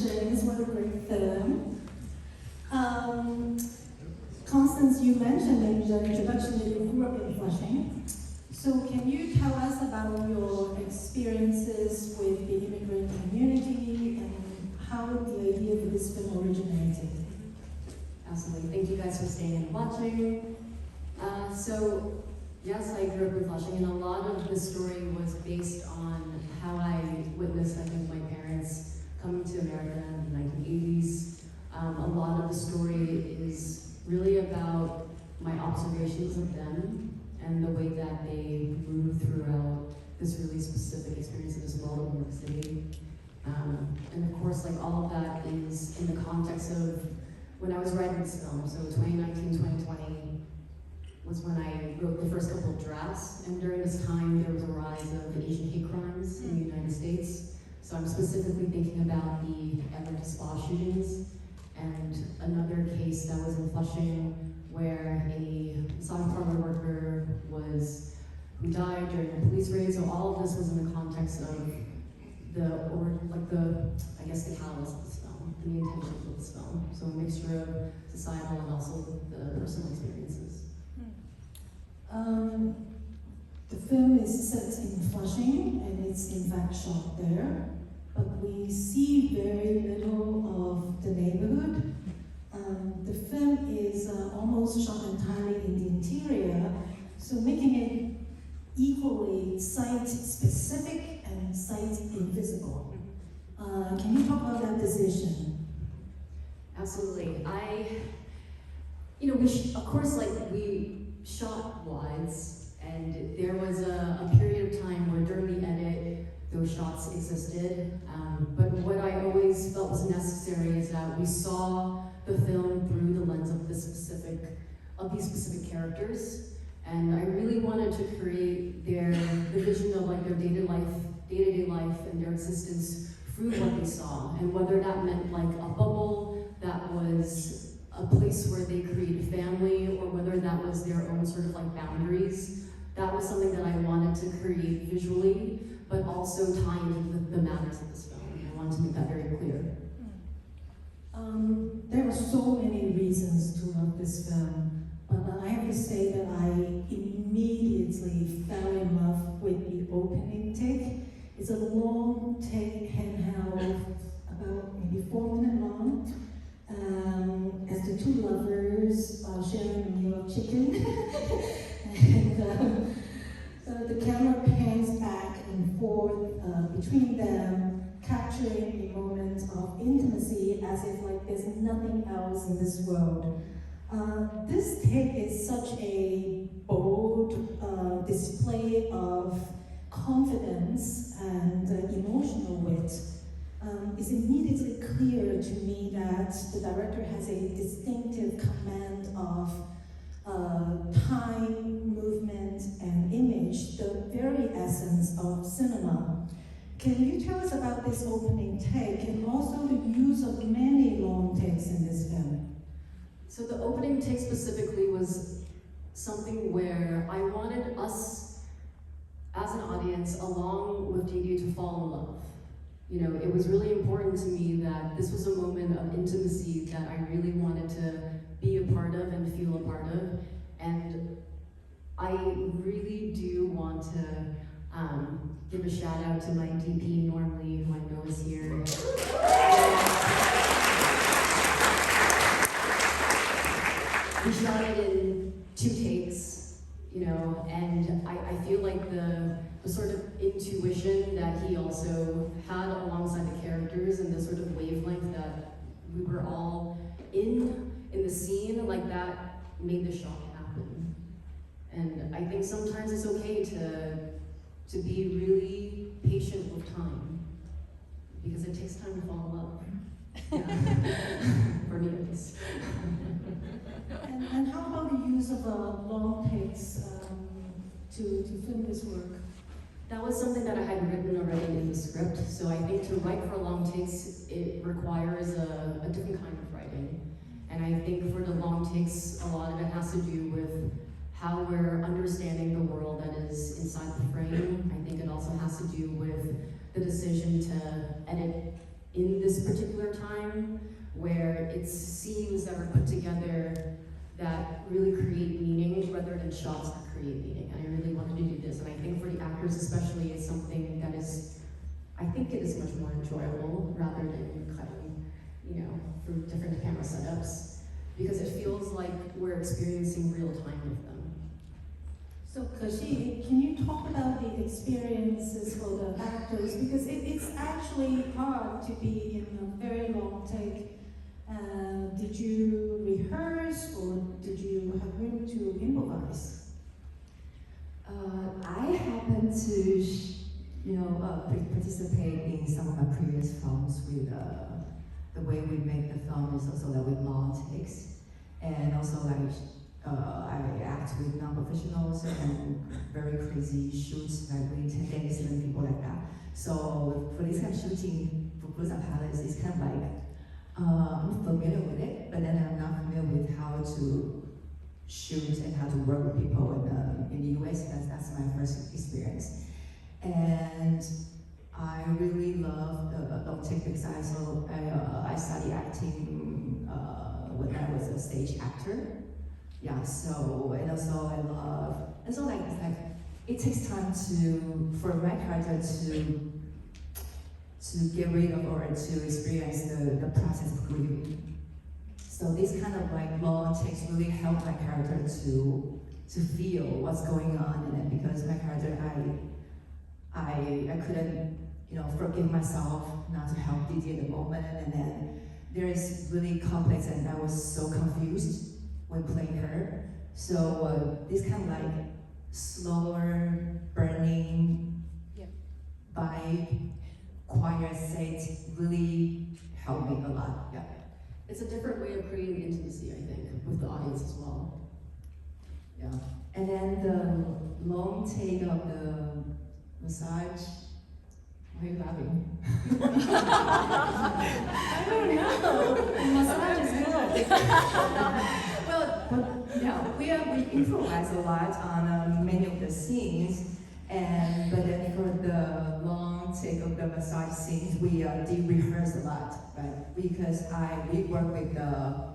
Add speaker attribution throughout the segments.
Speaker 1: Congratulations, what a great film. Constance, you mentioned in the introduction that you grew up in Flushing. So can you tell us about your experiences with the immigrant community and how the idea for this film originated?
Speaker 2: Absolutely. Thank you guys for staying and watching. So, yes, I grew up in Flushing, and a lot of the story was based on how I witnessed, I think, my parents coming to America in the 1980s. A lot of the story is really about my observations of them and the way that they moved throughout this really specific experience in this world of New York City. And of course, like all of that is in the context of when I was writing this film. So 2019, 2020 was when I wrote the first couple of drafts, and during this time there was a rise of Asian hate crimes in the United States. So I'm specifically thinking about the Edward Spa shootings and another case that was in Flushing where a massage parlor worker who died during a police raid. So all of this was in the context of the catalyst of this film, the intentions of this film. So a mixture of societal and also the personal experiences.
Speaker 1: The film is set in Flushing and it's in fact shot there, but we see very little of the neighborhood. The film is almost shot entirely in the interior, so making it equally site-specific and site-invisible. Can you talk about that decision?
Speaker 2: Absolutely. We shot wides, and there was a period of time where during the edit, those shots existed. But what I always felt was necessary is that we saw the film through the lens of these specific characters. And I really wanted to create the vision of like their day-to-day life and their existence through what they saw. And whether that meant like a bubble that was a place where they created family, or whether that was their own sort of like boundaries, that was something that I wanted to create visually, but also tie into the matters of this film. And I wanted to make that very clear.
Speaker 1: There are so many reasons to love this film, but I have to say that I immediately fell in love with the opening take. It's a long take, handheld, about maybe 4 minutes long, as the two lovers are sharing a meal of chicken. And so the camera pans back and forth between them, capturing a moment of intimacy as if like there's nothing else in this world. This take is such a bold display of confidence and emotional wit. It's immediately clear to me that the director has a distinctive command of time, movement, and image, the very essence of cinema. Can you tell us about this opening take and also the use of many long takes in this film?
Speaker 2: So the opening take specifically was something where I wanted us as an audience, along with Didi, to fall in love. You know, it was really important to me that this was a moment of intimacy that I really wanted to be a part of and feel a part of. And I really do want to give a shout out to my DP, Norm Lee, who I know is here. We shot it in 2 takes, you know, and I feel like the sort of intuition that he also had alongside the characters and the sort of wavelength that we were all in the scene, like that made the shot happen. And I think sometimes it's okay to be really patient with time, because it takes time to fall in love. Yeah. For me at least.
Speaker 1: And how about the use of long takes to film this work?
Speaker 2: That was something that I had written already in the script. So I think to write for long takes, it requires a different kind of writing. And I think for the long takes, a lot of it has to do with how we're understanding the world that is inside the frame. I think it also has to do with the decision to edit in this particular time, where it's scenes that are put together that really create meaning rather than shots that create meaning. And I really wanted to do this, and I think for the actors especially, it's something that is, I think it is much more enjoyable rather than cutting, you know, for different camera setups, because it feels like we're experiencing real time with them.
Speaker 1: So, Ke-shih, can you talk about the experiences for the actors? Because it's actually hard to be in a very long take. Did you rehearse or did you have room to improvise?
Speaker 3: I happened to, participate in some of my previous films with the way we make the film is also like with long takes, and also like I act with non-professionals and very crazy shoots, like within 10 days and people like that. So for this kind of shooting for Blues and Palace, it's kind of like I'm familiar with it, but then I'm not familiar with how to shoot and how to work with people in the US. That's my first experience. And I really love long take because I studied acting when I was a stage actor. Yeah, so, and also I love, and so like, it takes time for my character to get rid of or to experience the process of grieving. So this kind of like long takes really help my character to feel what's going on in it, because my character, I couldn't, forgive myself not to help Didi at the moment, and then there is really complex, and I was so confused when playing her. So this kind of like slower, burning vibe, quiet set really helped me a lot. Yeah.
Speaker 2: It's a different way of creating intimacy, I think, with the audience as well.
Speaker 3: Yeah. And then the long take of the massage. Why are you laughing?
Speaker 1: I don't know. Massage is good.
Speaker 3: Well, we improvise a lot on many of the scenes, but then for the long take of the massage scenes, we did rehearse a lot, right? Because we work with the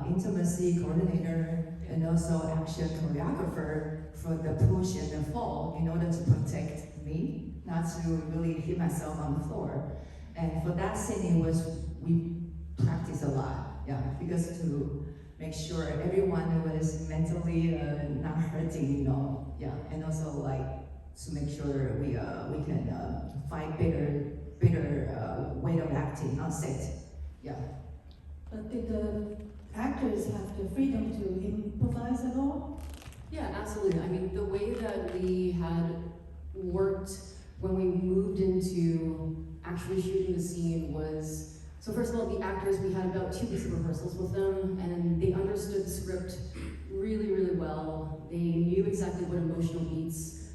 Speaker 3: intimacy coordinator and also action choreographer for the push and the fall in order to protect me, not to really hit myself on the floor. And for that scene, we practiced a lot, yeah, because to make sure everyone was mentally not hurting, yeah, and also like to make sure we can find better way of acting on set, yeah.
Speaker 1: But did the actors have the freedom to improvise at all?
Speaker 2: Yeah, absolutely. I mean, the way that we had worked when we moved into actually shooting the scene was, so first of all, the actors, we had about 2 weeks of rehearsals with them, and they understood the script really, really well. They knew exactly what emotional beats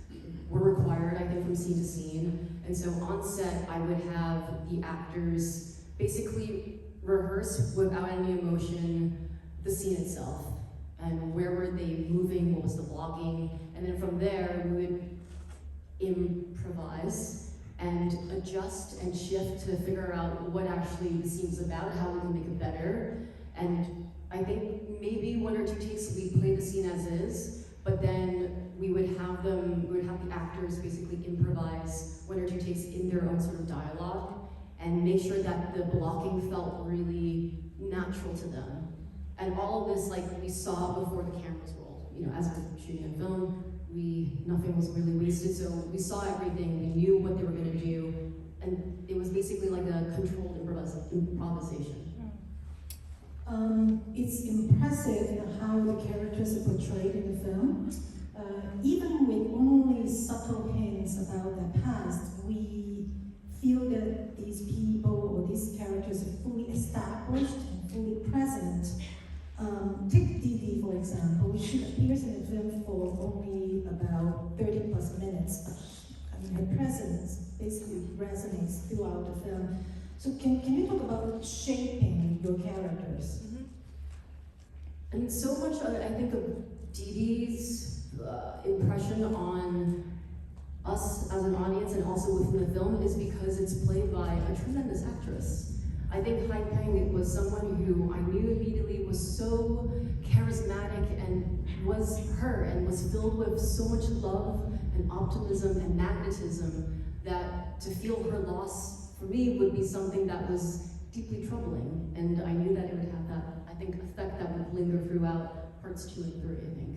Speaker 2: were required, I think, from scene to scene. And so on set, I would have the actors basically rehearse without any emotion the scene itself. And where were they moving, what was the blocking, and then from there, we would improvise and adjust and shift to figure out what actually the scene's about, how we can make it better. And I think maybe 1 or 2 takes we play the scene as is, but then we would have the actors basically improvise 1 or 2 takes in their own sort of dialogue and make sure that the blocking felt really natural to them. And all of this, like, we saw before the cameras rolled. As we're shooting a film, nothing was really wasted, so we saw everything, we knew what they were gonna do, and it was basically like a controlled improvisation.
Speaker 1: It's impressive how the characters are portrayed in the film. Even with only subtle hints about their past, we feel that these people or these characters are fully established and fully present. Take Didi, for example. She appears in the film for only about 30 plus minutes, but her presence basically resonates throughout the film. So can you talk about shaping your characters?
Speaker 2: I mean, so much, I think, of Didi's impression on us as an audience and also within the film is because it's played by a tremendous actress. I think Hai Peng was someone who I knew immediately was so charismatic and was her and was filled with so much love and optimism and magnetism that to feel her loss for me would be something that was deeply troubling. And I knew that it would have that, I think, effect that would linger throughout parts 2 and 3, I think.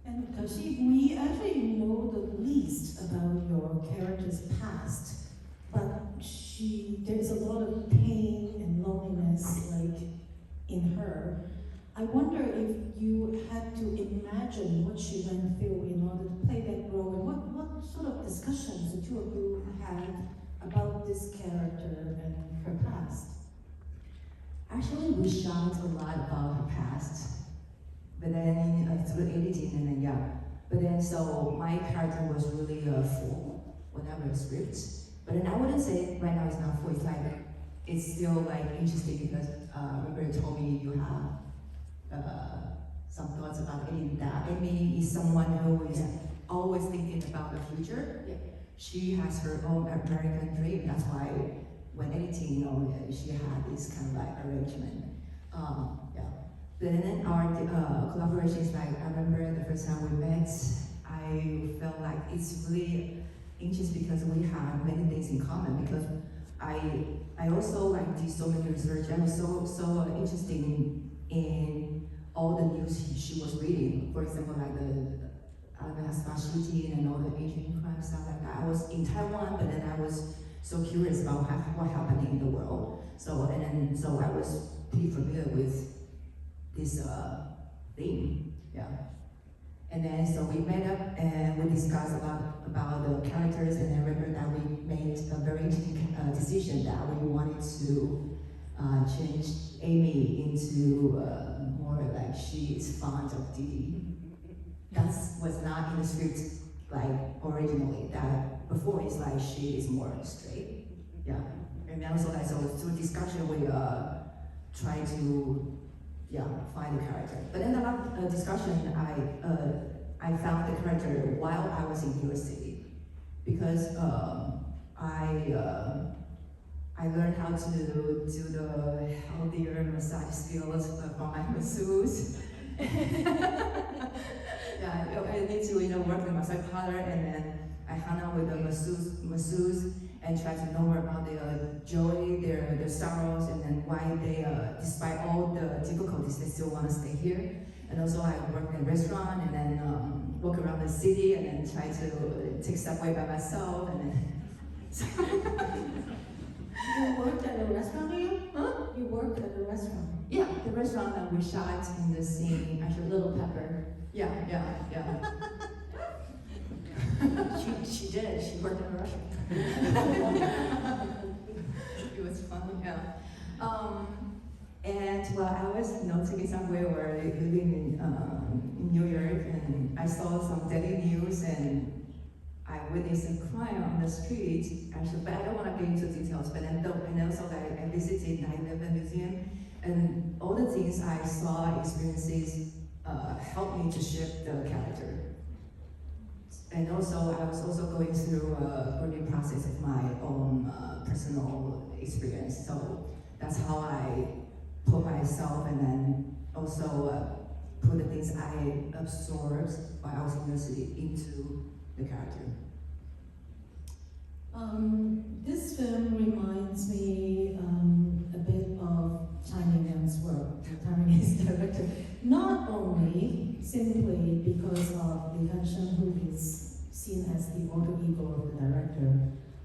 Speaker 1: And we actually know the least about your character's past, but there's a lot of pain and loneliness like in her. I wonder if you had to imagine what she went through in order to play that role, and what sort of discussions the two of you had about this character and her past.
Speaker 3: Actually, we shot a lot about her past, but then through editing and then but then so my character was really full when I read the script. But then I wouldn't say right now it's not full. It's like it's still like interesting because remember you told me you have some thoughts about Amy. That Amy is someone who is always thinking about the future.
Speaker 2: Yeah.
Speaker 3: She has her own American dream. That's why when editing, she had this kind of like arrangement. But then our collaboration is like, I remember the first time we met, I felt like it's really interesting because we have many things in common, because I also like did so many research. I was so interested in all the news she was reading. For example, like the mass shooting and all the Asian crime stuff like that. I was in Taiwan, but then I was so curious about what happened in the world. So I was pretty familiar with this theme, And then so we met up and we discussed a lot about the characters, and I remember that we made a very interesting decision that we wanted to change Amy into more like she is fond of Didi. That was not in the script like originally. That before it's like she is more straight, And also like so through discussion we try to find the character. But in the discussion, I found the character while I was in New York City, because I learned how to do the healthier massage skills from my masseuse. I need to work with massage parlor, and then I hung out with the masseuse and try to know more about their joy, their sorrows, and then why they, despite all the difficulties, they still want to stay here. And also I work in a restaurant, and then walk around the city, and then try to take subway by myself, and then...
Speaker 1: You worked at a restaurant, do you? Huh? You worked at a restaurant?
Speaker 3: Yeah, the restaurant that we shot in the scene, actually
Speaker 2: Little Pepper.
Speaker 3: Yeah.
Speaker 2: She did. She worked in a restaurant.
Speaker 3: It was fun, And well, I was taking some wayward living in New York, and I saw some daily news, and I witnessed a crime on the street, actually, but I don't want to get into details, but and also I visited 9/11 Museum, and all the things I saw, experiences, helped me to shape the character. And also, I was also going through a learning process of my own personal experience, so that's how I put myself, and then also put the things I absorbed while I was in university into the character.
Speaker 1: This film reminds me a bit of Tsai Ming-liang's work, the Taiwanese director. Not only simply because of Lee Kang-sheng, who is seen as the alter ego of the director,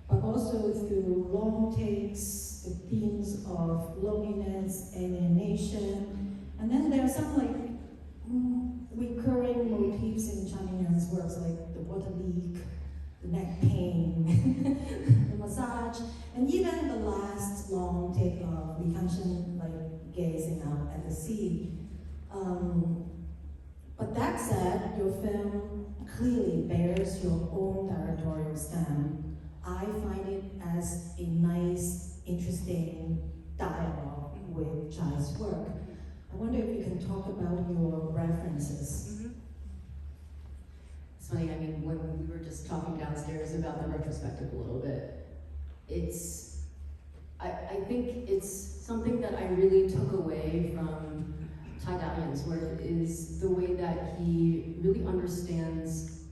Speaker 1: but also through long takes, the themes of loneliness, alienation, and then there are some recurring motifs in Tsai Ming-liang's works, like the water leak, the neck pain, the massage, and even the last long take of Lee Kang-sheng gazing out at the sea. But that said, your film clearly bears your own directorial stamp. I find it as a nice, interesting dialogue with Tsai's work. I wonder if you can talk about your references.
Speaker 2: It's funny, I mean, when we were just talking downstairs about the retrospective a little bit, I think it's something that I really took away from Taiwanese, where it is the way that he really understands,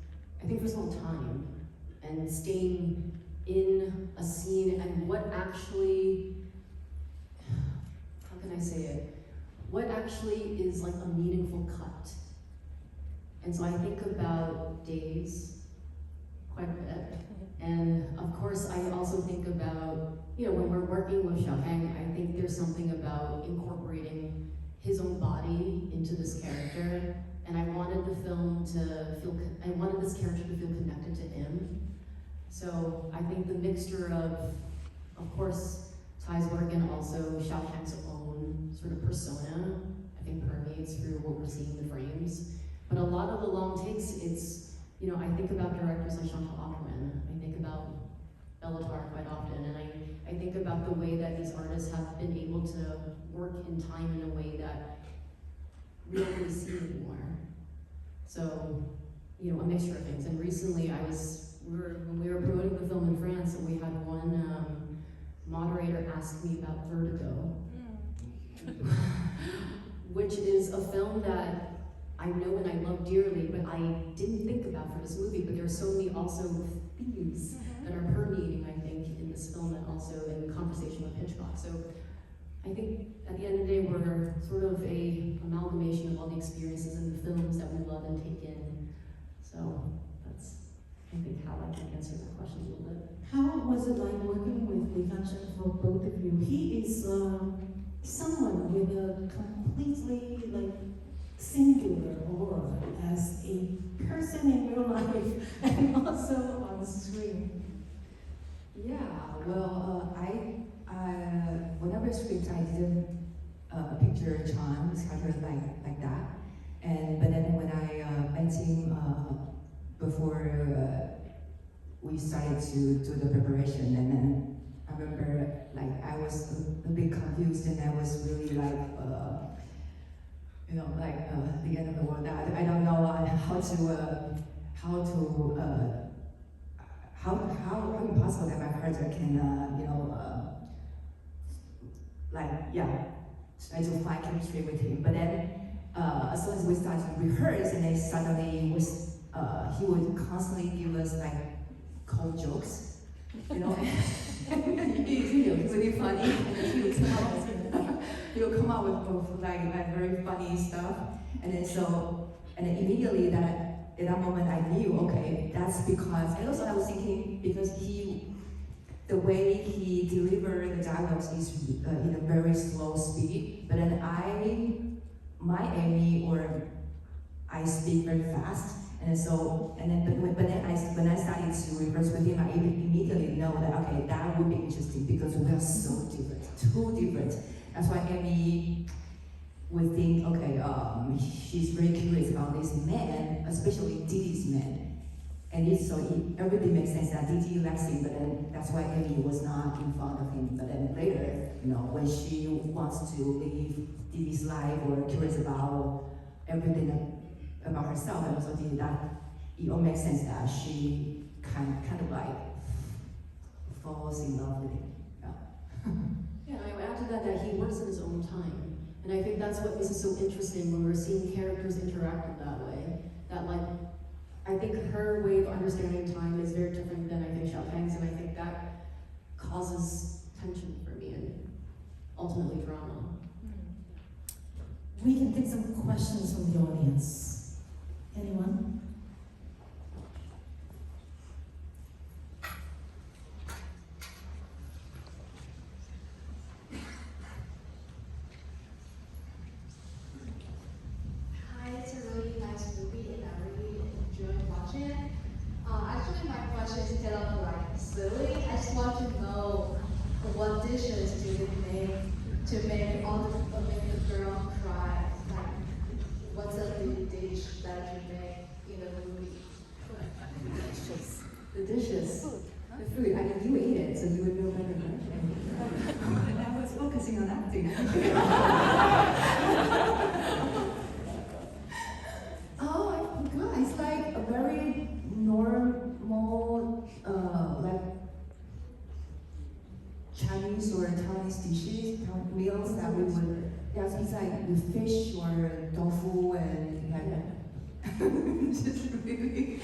Speaker 2: I think, first of all, time and staying in a scene and what actually, how can I say it? What actually is like a meaningful cut. And so I think about days quite a bit. And of course, I also think about, you know, when we're working with Cheung, I think there's something about incorporating his own body into this character. And I wanted the film to feel, I wanted this character to feel connected to him. So I think the mixture of course, Tsai's work and also Cheung's own sort of persona, I think permeates through what we're seeing in the frames. But a lot of the long takes, it's, you know, I think about directors like Chantal Ackerman, I think about Bellatar quite often, and I think about the way that these artists have been able to work in time in a way that we don't really see anymore. So, you know, a mixture of things. And recently when we were promoting the film in France, and we had one moderator ask me about Vertigo, which is a film that I know and I love dearly, but I didn't think about for this movie, but there's so many also themes that are permeating, I think, in this film and also in the conversation with Hitchcock. So I think at the end of the day, we're sort of a amalgamation of all the experiences in the films that we love and take in. So that's, I think, how I can answer that question a little bit.
Speaker 1: How was it like working with Lee Kang-sheng for both of you? He is someone with a completely like singular aura as a person in real life and also on screen.
Speaker 3: Yeah, well, whenever I script, I didn't picture Cheung's character like that. But then when I met him before we started to do the preparation, and then I remember like I was a bit confused, and I was really like, you know, like the end of the world. I don't know how impossible that my character can, you know, like, yeah, try to find chemistry with him. But then, as soon as we started to rehearse, and then suddenly he would constantly give us like cold jokes, you know. He's really funny, and he'll come out with like very funny stuff, and then immediately at that moment I knew, okay, that's because, and also I was thinking because the way he delivered the dialogues is in a very slow speed, but then I speak very fast, when I started to rehearse with him, I immediately know that, okay, that would be interesting because we are so different, too different. That's why Amy would think, okay, she's very curious about this man, especially Didi's man. And everything makes sense that Didi likes him, but then that's why Amy was not in front of him. But then later, you know, when she wants to live Didi's life or curious about everything about herself and also Didi, that it all makes sense that she kind of like falls in love with him. Yeah.
Speaker 2: Yeah, I would add to that he works in his own time. And I think that's what makes it so interesting when we're seeing characters interact in that way. That like, I think her way of understanding time is very different than I think Xiaofeng's, and I think that causes tension for me and ultimately drama.
Speaker 1: We can take some questions from the audience. Anyone?
Speaker 4: Hi, it's a really nice movie and I really enjoyed watching it. Actually, my question is kind of like silly. I just want to know what dishes do you make to make the girl cry? Like, what's a dish that you make in the movie?
Speaker 2: The dishes. The food. I mean, you ate it, so you would know better than I.
Speaker 3: I was focusing on acting.
Speaker 2: Oh, I forgot. It's like a very
Speaker 3: like the fish or tofu and like just really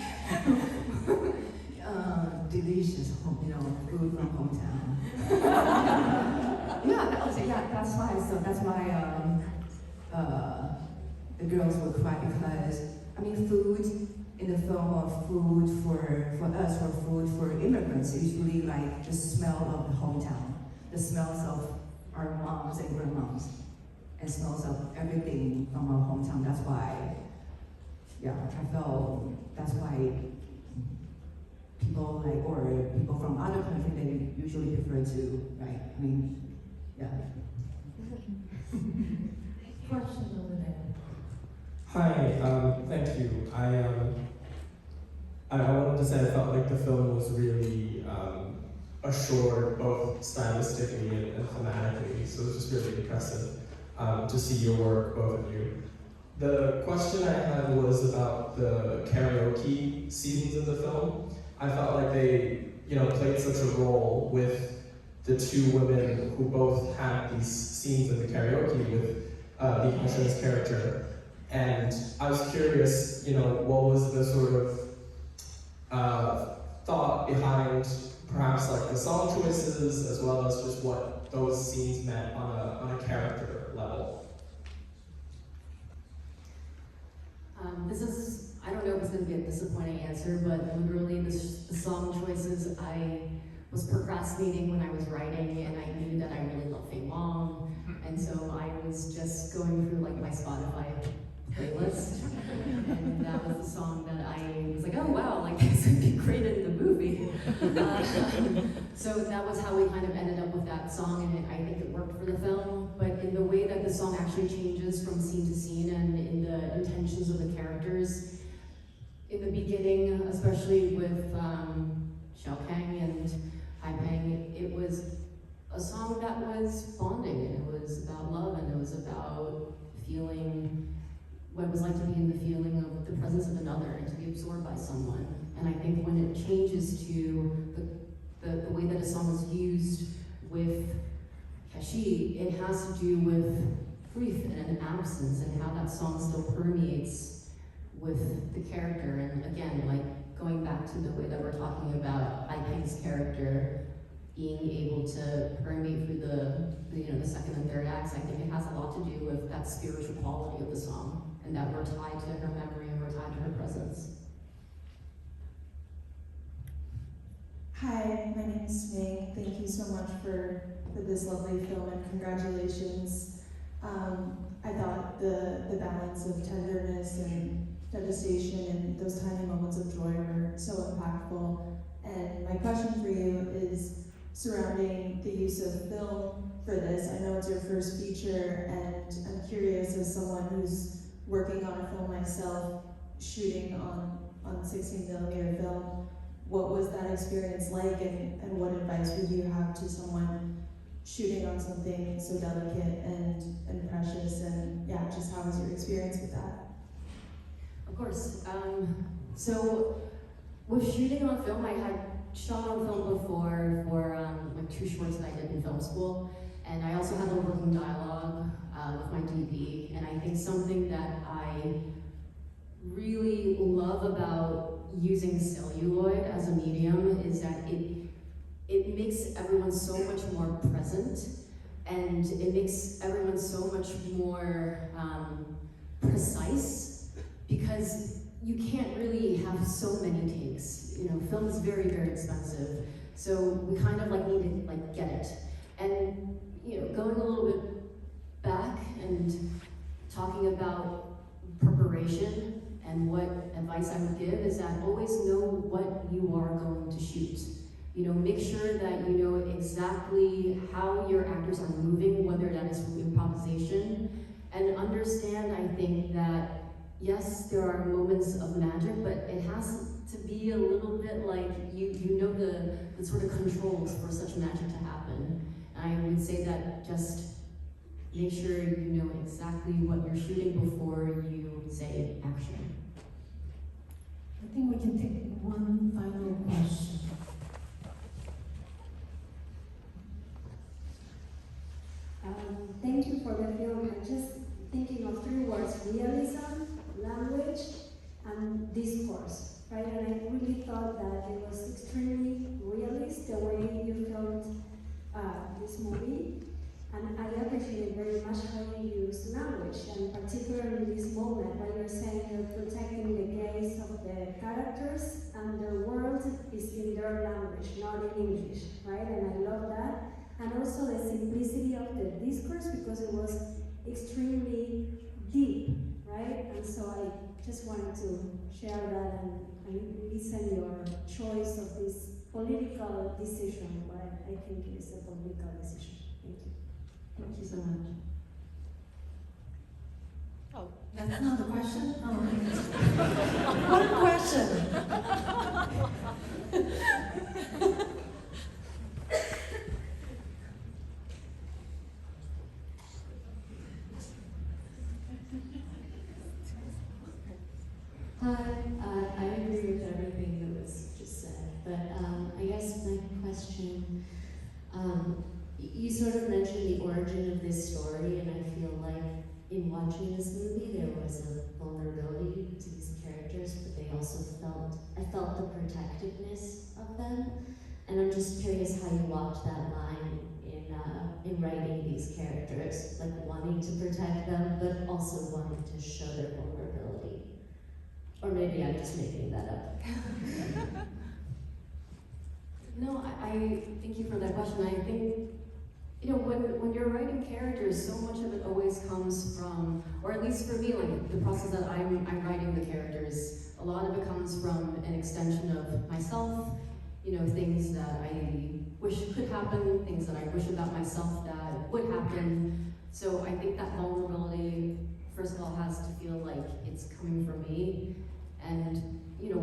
Speaker 3: delicious, food from hometown. That's why. So that's why the girls will cry because food in the form of food for us, for food for immigrants, is usually like the smell of the hometown, the smells of our moms and grandmoms, and smells of everything from our hometown. That's why, I felt that's why people or people from other countries, they usually prefer to, right?
Speaker 1: Question over there.
Speaker 5: Hi, thank you. I wanted to say I felt like the film was really assured both stylistically and thematically, so it was just really impressive to see your work, both of you. The question I had was about the karaoke scenes in the film. I felt like they, played such a role with the two women who both had these scenes in the karaoke with Lee Kang-sheng's character. And I was curious, what was the sort of thought behind perhaps like the song choices, as well as just what those scenes meant on a character level.
Speaker 2: I don't know if it's going to be a disappointing answer, but literally the song choices, I was procrastinating when I was writing, and I knew that I really love Fei Wong, and so I was just going through like my Spotify playlist, and that was the song that I was like, oh wow, like this would be great in the movie. So that was how we kind of ended up with that song, and I think it worked for the film. But in the way that the song actually changes from scene to scene, and in the intentions of the characters, in the beginning, especially with Kang and Hai Peng, it was a song that was bonding, and it was about love, and it was about feeling what it was like to be in the feeling of the presence of another and to be absorbed by someone. And I think when it changes to the way that a song is used with Kashi, it has to do with grief and an absence, and how that song still permeates with the character. And again, like going back to the way that we're talking about Hai Peng's character being able to permeate through the second and third acts, I think it has a lot to do with that spiritual quality of the song, and that we're tied to her memory and we're tied to her presence.
Speaker 1: Hi, my name is Ming. Thank you so much for this lovely film, and congratulations. I thought the balance of tenderness and devastation and those tiny moments of joy were so impactful. And my question for you is surrounding the use of film for this. I know it's your first feature, and I'm curious, as someone who's working on a film myself, shooting on 16mm film, what was that experience like, and what advice would you have to someone shooting on something so delicate and precious, and just how was your experience with that?
Speaker 2: Of course. So with shooting on film, I had shot on film before for like 2 shorts that I did in film school, and I also had a working dialogue with my DP. And I think something that I really love about using celluloid as a medium is that it makes everyone so much more present, and it makes everyone so much more precise, because you can't really have so many takes. Film is very, very expensive, so we kind of like need to like get it. And going a little bit back and talking about preparation, and what advice I would give is that always know what you are going to shoot. Make sure that you know exactly how your actors are moving, whether that is through improvisation, and understand, I think, that yes, there are moments of magic, but it has to be a little bit like you know the sort of controls for such magic to happen. And I would say that just make sure you know exactly what you're shooting before you say action.
Speaker 1: I think we can take one final question.
Speaker 6: Thank you for the film. I just this movie. And I appreciate very much how you use language, and particularly in this moment where you're saying you're protecting the gaze of the characters and their world is in their language, not in English, right? And I love that. And also the simplicity of the discourse, because it was extremely deep, right? And so I just wanted to share that and listen your choice of this political decision, but I think it is a political decision. Thank you.
Speaker 2: Thank you so much.
Speaker 7: Oh,
Speaker 1: That's not a question? Oh. What a question!
Speaker 2: Hi, I agree with everything that was just said, but I guess my question, you sort of mentioned the origin of this story, and I feel like in watching this movie there was a vulnerability to these characters, but I felt the protectiveness of them, and I'm just curious how you walked that line in writing these characters, like wanting to protect them, but also wanting to show their vulnerability. Or maybe I'm just making that up. No, I thank you for that question. I think, when you're writing characters, so much of it always comes from, or at least for me, like the process that I'm writing the characters, a lot of it comes from an extension of myself, things that I wish could happen, things that I wish about myself that would happen. So I think that vulnerability, first of all, has to feel like it's coming from me. And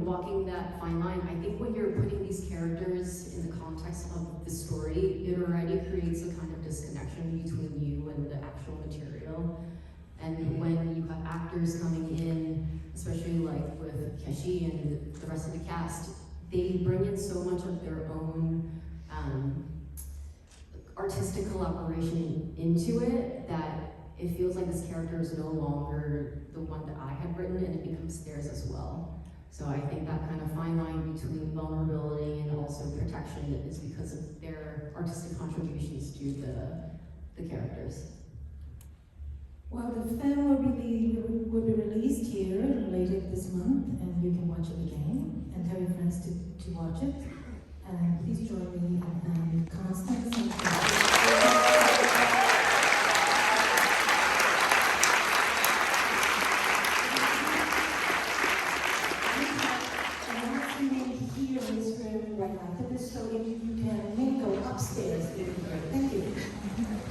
Speaker 2: walking that fine line, I think when you're putting these characters in the context of the story, it already creates a kind of disconnection between you and the actual material. And when you have actors coming in, especially like with Keshi and the rest of the cast, they bring in so much of their own artistic collaboration into it that it feels like this character is no longer the one that I had written, and it becomes theirs as well. So I think that kind of fine line between vulnerability and also protection is because of their artistic contributions to the characters.
Speaker 1: Well, the film will be released here later this month, and you can watch it again and tell your friends to watch it. And please join me in Constance Tsang.